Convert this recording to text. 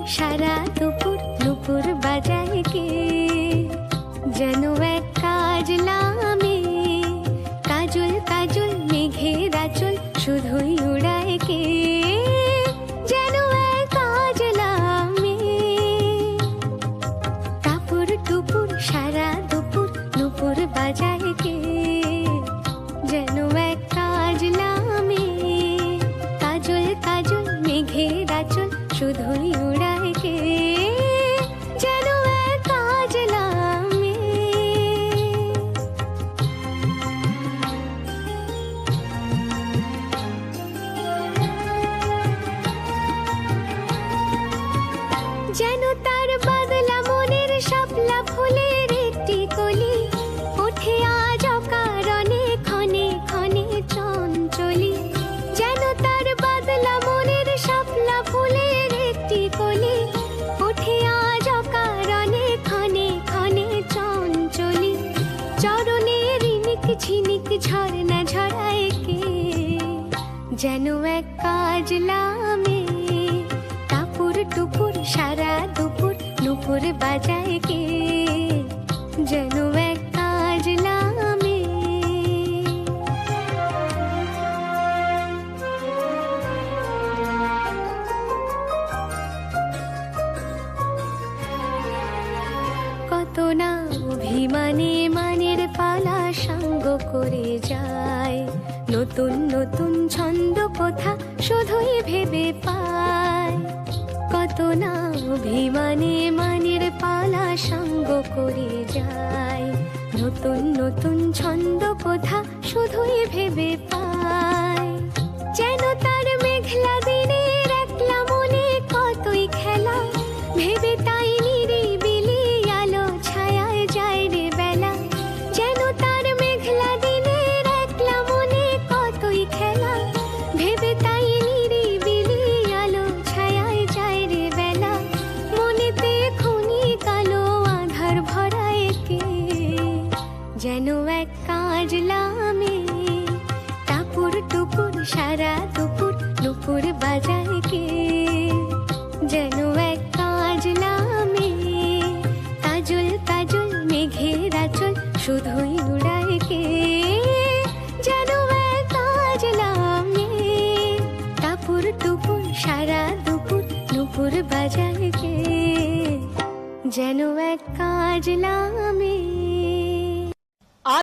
সারা দুপুর নুপুর বাজায় কে, যেন এক কাজলামে কাজল কাজল মেঘের আঁচল শুধুই উড়ায় কে, যেন এক কাজলামে টাপুর টুপুর সারা দুপুর নুপুর বাজায় কে, যেন এক কাজলামে কাজল কাজল মেঘের আঁচল শুধুই উড়ায় কে, যেন এক কাজলামে। যেন তার বাদলা মনের শাপলা ফুলের একটি কলি, ওঠে আজ অকারণে ক্ষণে ক্ষণে চঞ্চলি, যেন তার বাদলা মনের শাপলা ফুলের একটি কলি, ওঠে আজ অকারণে ক্ষণে ক্ষণে চঞ্চলি, চরণে রিনিক ঝিনিক ঝরনা ঝরায় কে, যেন এক কাজলামে টাপুর টুপুর সারা দুপুর নুপুর বাজায় কে, যেন এক কাজলামে। কত না অভিমানে মানের পালা সাঙ্গ করে যায়, নতুন নতুন ছন্দ কথা শুধুই ভেবে পায়, কত না অভিমানে মানের পালা সাঙ্গ করে যায়, নতুন নতুন ছন্দ কথা শুধুই ভেবে পায়, যেন তার মেঘলা দিনের একলা মনে কতই খেলা, ভেবে তাই নিরিবিলি আলো ছায়ায় যায় রে বেলা, যেন তার মেঘলা দিনের একলা মনে কতই খেলা, ভেবে তাই নিরিবিলি আলো ছায়ায় যায় রে বেলা, মনেতে খুনি কালো আধার ভরায় কে, যেন এক কাজলামে টাপুর টুপুর সারা দুপুর নুপুর বাজায় কে, যেন এক কাজলামে কাজল কাজল মেঘের আঁচল শুধুই উড়ায় কে, যেন এক কাজলামে টাপুর টুপুর সারা দুপুর নুপুর বাজায় কে, যেন এক কাজলামে।